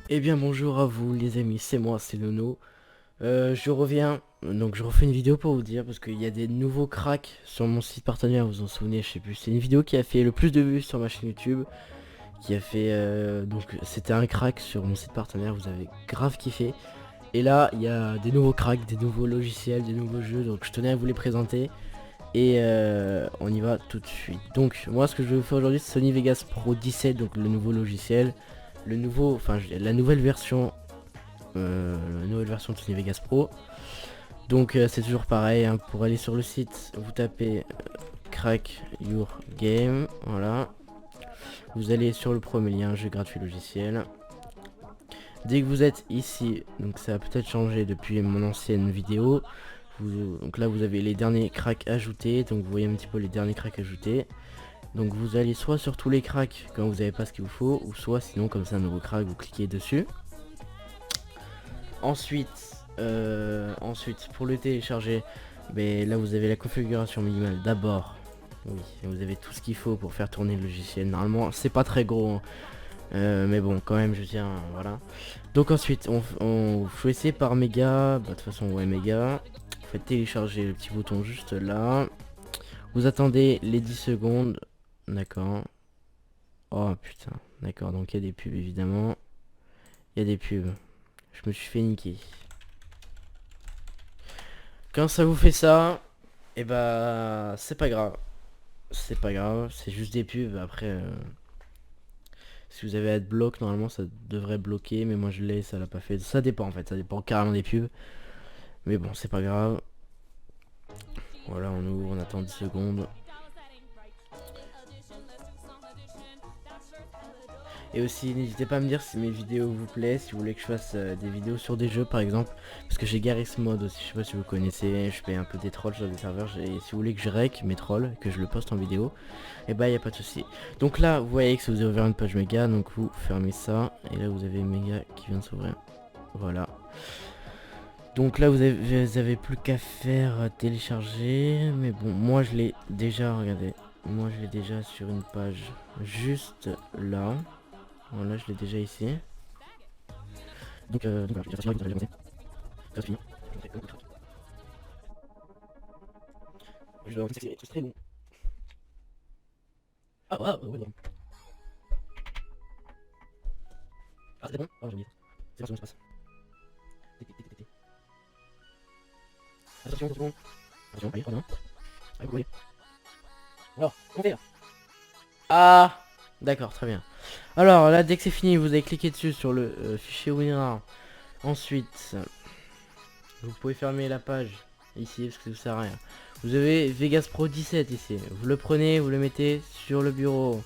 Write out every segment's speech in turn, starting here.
Eh bien bonjour à vous les amis, c'est moi, c'est Nono. Je reviens, donc je refais une vidéo pour vous dire, parce qu'il y a des nouveaux cracks sur mon site partenaire, vous vous en souvenez, je sais plus. C'est une vidéo qui a fait le plus de vues sur ma chaîne YouTube, qui a fait, donc c'était un crack sur mon site partenaire, vous avez grave kiffé. Et là, il y a des nouveaux cracks, des nouveaux logiciels, des nouveaux jeux, donc je tenais à vous les présenter. Et on y va tout de suite. Donc moi ce que je vais vous faire aujourd'hui c'est Sony Vegas Pro 17, donc le nouveau logiciel. La nouvelle version de Sony Vegas Pro. Donc c'est toujours pareil, hein, pour aller sur le site, vous tapez Crack Your Game, voilà. Vous allez sur le premier lien, jeu gratuit logiciel. Dès que vous êtes ici, donc ça a peut-être changé depuis mon ancienne vidéo. Donc là vous avez les derniers cracks ajoutés, donc vous voyez un petit peu les derniers cracks ajoutés. Donc vous allez soit sur tous les cracks quand vous n'avez pas ce qu'il vous faut, ou soit sinon comme c'est un nouveau crack, vous cliquez dessus. Ensuite pour le télécharger, mais là vous avez la configuration minimale d'abord. Oui, vous avez tout ce qu'il faut pour faire tourner le logiciel. Normalement c'est pas très gros, hein. Mais bon quand même je tiens, voilà. Donc ensuite on choisit par méga, bah de toute façon ouais méga. Vous faites télécharger le petit bouton juste là. Vous attendez les 10 secondes. D'accord. Oh putain, d'accord, donc il y a des pubs évidemment. Il y a des pubs. Je me suis fait niquer. Quand ça vous fait ça, et bah c'est pas grave. C'est pas grave, c'est juste des pubs. Après, si vous avez AdBlock, normalement ça devrait bloquer, mais moi je l'ai, ça l'a pas fait. Ça dépend en fait, ça dépend carrément des pubs. Mais bon, c'est pas grave. Voilà, on ouvre, on attend 10 secondes. Et aussi, n'hésitez pas à me dire si mes vidéos vous plaisent, si vous voulez que je fasse des vidéos sur des jeux par exemple. Parce que j'ai Garry's Mod aussi, je sais pas si vous connaissez, je fais un peu des trolls sur des serveurs. Et si vous voulez que je rec mes trolls, que je le poste en vidéo, et bah y a pas de souci. Donc là, vous voyez que ça vous a ouvert une page méga, donc vous fermez ça. Et là vous avez méga qui vient de s'ouvrir. Voilà. Donc là vous avez plus qu'à faire télécharger. Mais bon, moi je l'ai déjà, regardez. Moi je l'ai déjà sur une page juste là. Voilà, je l'ai déjà ici. Donc voilà, je vais faire ça, vous avez ça se finit. Je vais c'est très bon. Ah, ouais, ouais, ouais. Ah, c'est bon. Ah, j'ai oublié. C'est pas ce qui se passe. Attention, attention. Attention, allez, pardon. Allez, vous voyez. Alors, comment faire? Ah, d'accord, très bien. Alors là, dès que c'est fini, vous avez cliqué dessus sur le fichier WinRAR. Ensuite, vous pouvez fermer la page ici parce que ça sert à rien. Vous avez Vegas Pro 17 ici. Vous le prenez, vous le mettez sur le bureau.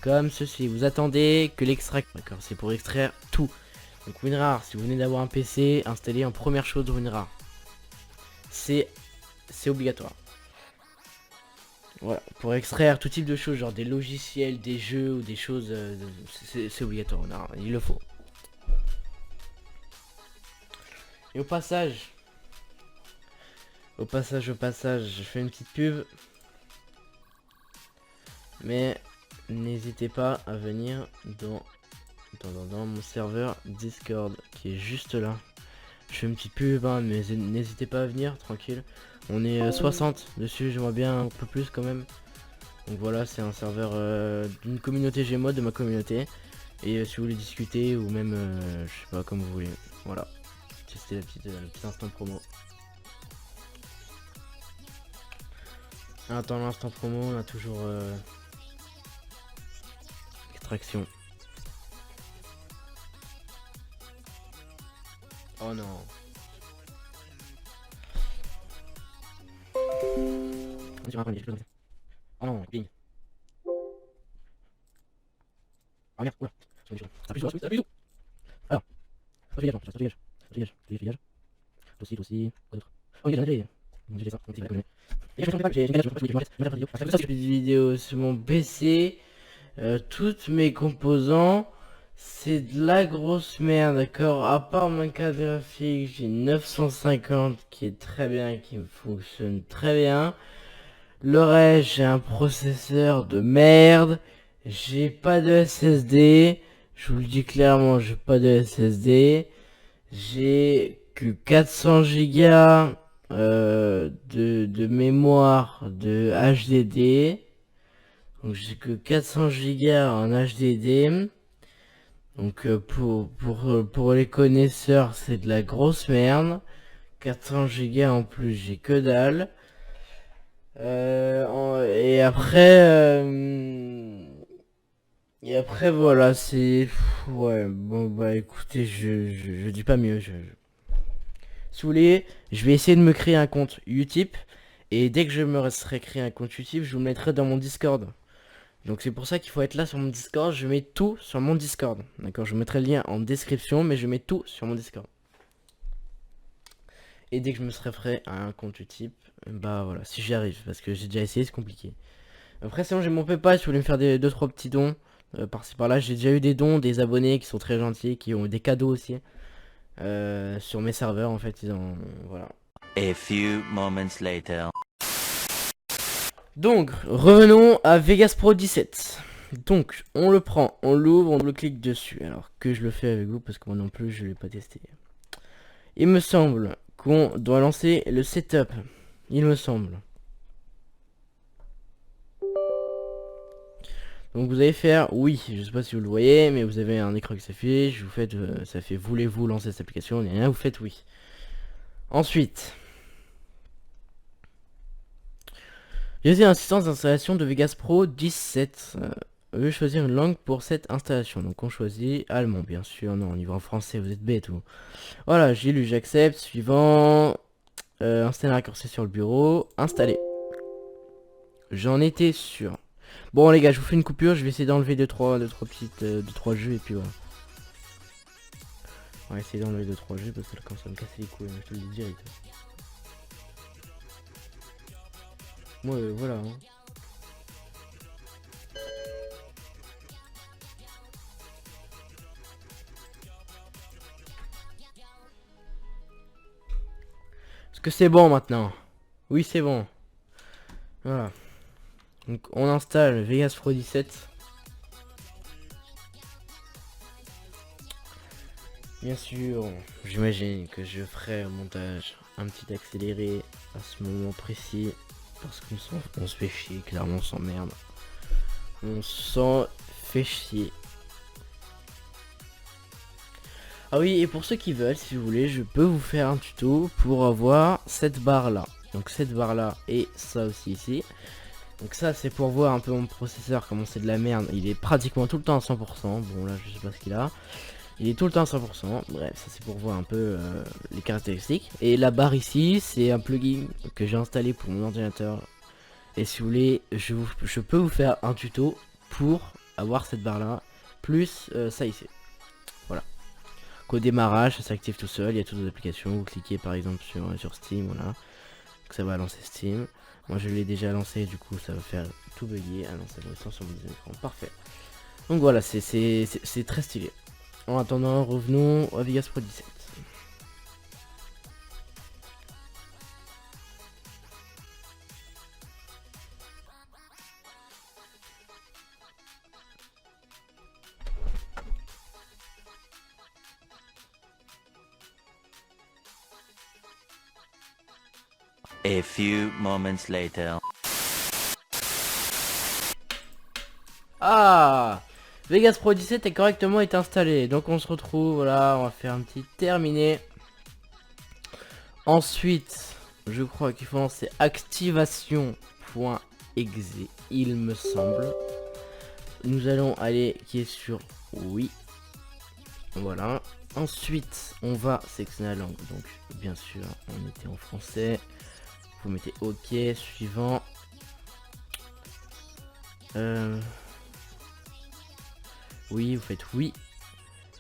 Comme ceci. Vous attendez que l'extrait. D'accord, c'est pour extraire tout. Donc WinRAR, si vous venez d'avoir un PC, installez en première chose WinRAR. C'est obligatoire. Voilà, pour extraire tout type de choses, genre des logiciels, des jeux ou des choses, c'est obligatoire, non, il le faut. Et au passage, je fais une petite pub. Mais n'hésitez pas à venir dans mon serveur Discord qui est juste là. Je fais une petite pub, hein, mais n'hésitez pas à venir, tranquille. On est 60 dessus, j'aimerais bien un peu plus quand même. Donc voilà, c'est un serveur d'une communauté Gmod, de ma communauté. Et si vous voulez discuter ou même, je sais pas, comme vous voulez. Voilà, c'était le petit instant promo. Attends l'instant promo, on a toujours extraction. Oh non. Oh non, ping. Ah merde, oula. Appuie sur la souris. Alors, ça dégage, ça dégage. Ça dégage, dégage. Dossier, quoi d'autre? Oh, il y a déjà. J'ai fait ça, on va et je fais j'ai une galère, je fais des vidéos sur mon PC. Toutes mes composants, c'est de la grosse merde, d'accord? À part mon carte graphique, j'ai 950 qui est très bien, qui fonctionne très bien. Le reste, j'ai un processeur de merde. J'ai pas de SSD. Je vous le dis clairement, j'ai pas de SSD. J'ai que 400 gigas de mémoire de HDD. Donc j'ai que 400 gigas en HDD. Donc pour les connaisseurs, c'est de la grosse merde. 400 gigas en plus, j'ai que dalle. Et après voilà, c'est... Ouais, bon bah écoutez, je dis pas mieux. Si vous voulez, je vais essayer de me créer un compte Utip. Et dès que je me serai créé un compte Utip, je vous le mettrai dans mon Discord. Donc c'est pour ça qu'il faut être là sur mon Discord. Je mets tout sur mon Discord. D'accord, je mettrai le lien en description, mais je mets tout sur mon Discord. Et dès que je me serai prêt à un compte Utip, bah voilà, si j'y arrive, parce que j'ai déjà essayé, c'est compliqué. Après sinon j'ai mon PayPal si vous voulez me faire des 2-3 petits dons. Par-ci par-là, j'ai déjà eu des dons, des abonnés qui sont très gentils, qui ont eu des cadeaux aussi. Sur mes serveurs en fait, ils ont... Voilà. A few moments later. Donc, revenons à Vegas Pro 17. Donc, on le prend, on l'ouvre, on le clique dessus. Alors que je le fais avec vous parce que moi non plus je l'ai pas testé. Il me semble qu'on doit lancer le setup. Il me semble. Donc vous allez faire, oui, je sais pas si vous le voyez, mais vous avez un écran qui s'affiche, vous faites, ça fait voulez-vous lancer cette application, et rien, vous faites oui. Ensuite, j'ai assistance d'installation de Vegas Pro 17. Je vais choisir une langue pour cette installation. Donc on choisit allemand, bien sûr. Non, on y va en français, vous êtes bête ou. Voilà, j'ai lu, j'accepte. Suivant. Installer un raccourci sur le bureau. Installer. J'en étais sûr. Bon les gars, je vous fais une coupure. Je vais essayer d'enlever 2-3 jeux et puis voilà. On va essayer d'enlever 2-3 jeux parce que là, quand ça me casser les couilles, je te le dis direct. Moi, voilà. Hein. Est-ce que c'est bon maintenant? Oui, c'est bon. Voilà. Donc on installe Vegas Pro 17. Bien sûr, j'imagine que je ferai un montage un petit accéléré à ce moment précis. Parce qu'on se fait chier, clairement on s'emmerde. On s'en fait chier. Ah oui, et pour ceux qui veulent, si vous voulez, je peux vous faire un tuto pour avoir cette barre là. Donc cette barre là et ça aussi ici. Donc ça c'est pour voir un peu mon processeur, comment c'est de la merde. Il est pratiquement tout le temps à 100%. Bon là je sais pas ce qu'il a. Il est tout le temps à 100%. Bref, ça c'est pour voir un peu les caractéristiques. Et la barre ici, c'est un plugin que j'ai installé pour mon ordinateur. Et si vous voulez, je peux vous faire un tuto pour avoir cette barre là. Plus ça ici. Voilà. Qu'au démarrage, ça s'active tout seul. Il y a toutes les applications. Vous cliquez par exemple sur Steam. Voilà. Donc ça va lancer Steam. Moi je l'ai déjà lancé. Du coup, ça va faire tout bugger. Ah non, ça va être sur mon écran. Parfait. Donc voilà, c'est très stylé. En attendant, revenons à Vegas Pro 17. A few moments later. Ah, Vegas Pro 17 est correctement été installé. Donc on se retrouve, voilà, on va faire un petit terminé. Ensuite, je crois qu'il faut lancer activation.exe, il me semble. Nous allons aller qui est sur oui. Voilà. Ensuite, on va sélectionner la langue. Donc, bien sûr, on était en français. Vous mettez OK, suivant. Oui, vous faites oui.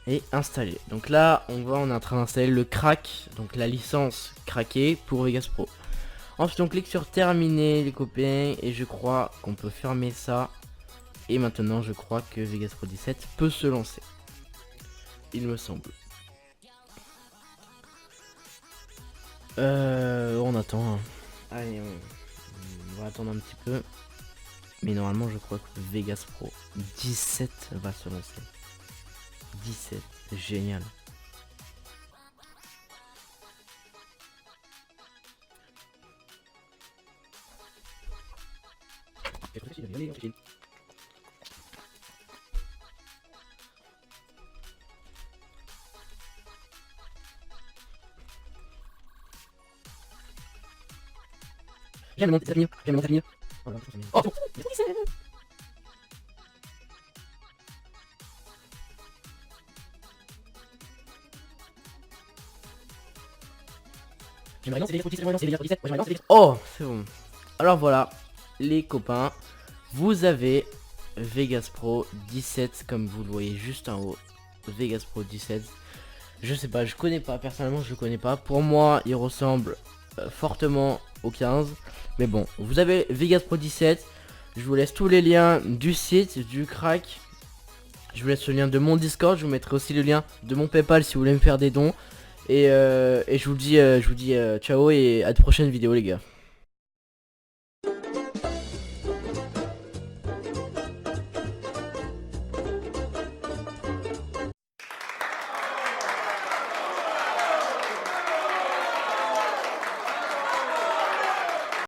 Et installer. Donc là, on est en train d'installer le crack, donc la licence craquée pour Vegas Pro. Ensuite, on clique sur terminer les copains et je crois qu'on peut fermer ça. Et maintenant, je crois que Vegas Pro 17 peut se lancer. Il me semble. On attend. Hein. Allez, on va attendre un petit peu. Mais normalement, je crois que Vegas Pro 17 va se lancer. 17, c'est génial. J'aime monter, ça finit, j'aime monter, ça finit. Oh, là, oh, c'est bon, j'aimerais lancer les 17, j'aimerais lancer les 17, j'aimerais lancer les... Oh, c'est bon. Alors voilà, les copains, vous avez Vegas Pro 17 comme vous le voyez juste en haut. Vegas Pro 17. Je sais pas, je connais pas, personnellement je le connais pas. Pour moi, il ressemble fortement au 15. Mais bon, vous avez Vegas Pro 17. Je vous laisse tous les liens du site, du crack. Je vous laisse le lien de mon Discord. Je vous mettrai aussi le lien de mon Paypal si vous voulez me faire des dons. Et je vous dis ciao et à de prochaines vidéos les gars.